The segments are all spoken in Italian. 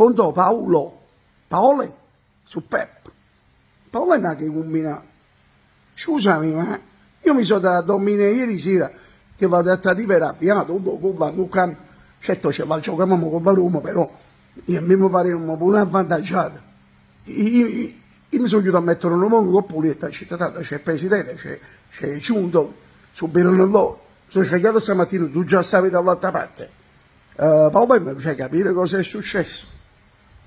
Punto Paolo su Pep. Paolo è una che combina. Scusami, ma io mi sono da dormire ieri sera che la trattativa era avviata, certo ce la giocavamo con la Roma, però io a me mi pare pure avvantaggiato. Io mi sono aiutato a mettere un nome con Puletta, c'è il presidente, c'è Giunto, subito loro. Sono svegliato stamattina, tu già stavi dall'altra parte. Paolo mi fai capire cosa è successo.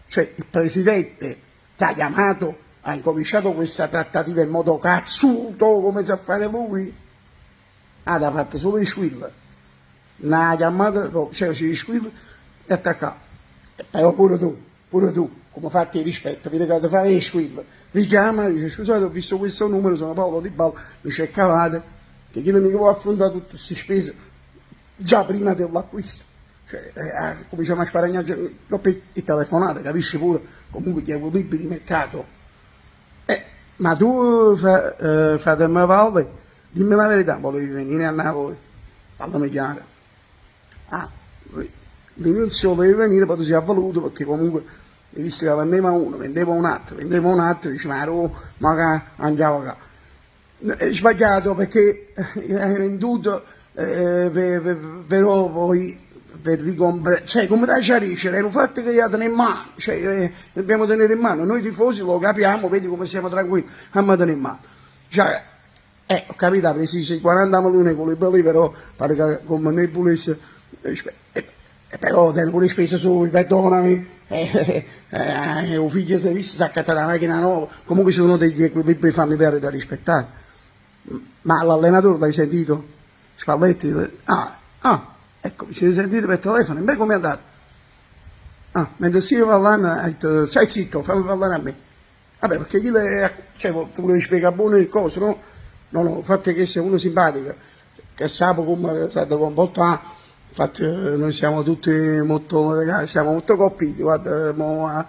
Cioè il presidente ti ha chiamato, ha incominciato questa trattativa in modo cazzuto, come sa fare lui. Ah, l'ha fatta solo i squill. Non ha chiamato, cioè i squill e attaccato. Però pure tu, come fatti rispetto, vedi che fare i squill. Richiama, dice scusate ho visto questo numero, sono Paolo Di Ballo, mi c'è cavate, che io non mi può affrontare tutte queste spese già prima dell'acquisto. Cioè, cominciamo a sparagnare e telefonate, capisci pure? Comunque gli equilibri di mercato. Ma tu, fratello Paolo, dimmi la verità, volevi venire a Napoli? Parlami chiaro. Ah, l'inizio volevi venire, poi tu sei avvoluto perché comunque hai visto che vendeva uno, vendeva un altro, dici ma che andiamo qua. È sbagliato perché hai venduto, però poi per ricomprare, cioè come da Ciarisce, l'hanno fatto che gli ha tenuto in mano, cioè dobbiamo tenere in mano, noi tifosi lo capiamo, vedi come siamo tranquilli, a tenere in mano. Cioè, ho capito, ha preso i 40 milioni con le belli, però pare che come noi pulisse, però tengo pure spese su, perdonami, il figlio si è visto, si è accattato la macchina nuova, comunque ci sono degli equilibri familiari da rispettare. Ma l'allenatore l'hai sentito? Spalletti? Ecco, mi siete sentiti per telefono, e come è andato? Mentre si parlando, ha detto, stai zitto, fammi parlare a me. Vabbè, perché chi cioè, tu volevi spiegare buone le cose, no? No, il fatto che sia uno simpatico, che sa come è stato comportato, infatti noi siamo tutti molto legati, siamo molto colpiti, guarda,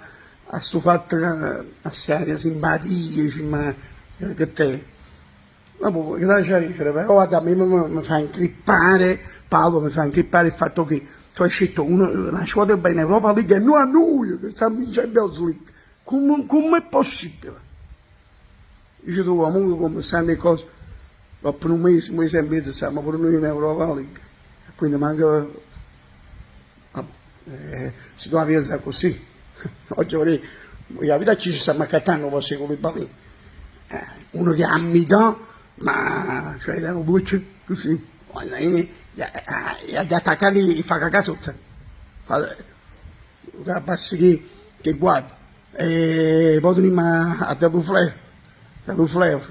a sto fatto a serie simpatie, ma che te. Vabbè, che c'è da dire, però guarda, a me mi fa incrippare, Paolo mi fa incrippare il fatto che tu hai scelto una squadra bene in Europa League e noi a noi che stiamo in Champions League. Come è possibile? Dice tu comunque come stanno le cose, dopo un mese e mezzo siamo pure noi in Europa League. Quindi manca, se tu la pensi così, oggi vorrei capire ci stiamo accattando questi con i balini. Uno che ha metà, ma cioè da un buccio così, gli attaccati fa cacà sotto, passi che guarda, e poi torniamo a double flare,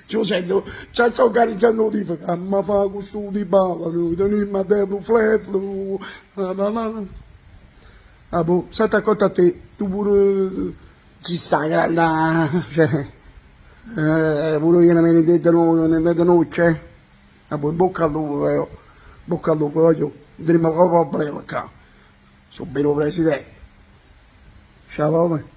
ci sento, già sto organizzando notifica, ma fa questo di balla, torniamo a double flare, state accorto a te, tu pure ci sta grande, cioè, pure viene benedetta noce, in bocca al lupo, però, bocca al lupo, voglio, non abbiamo problema qua, sono vero presidente, ciao.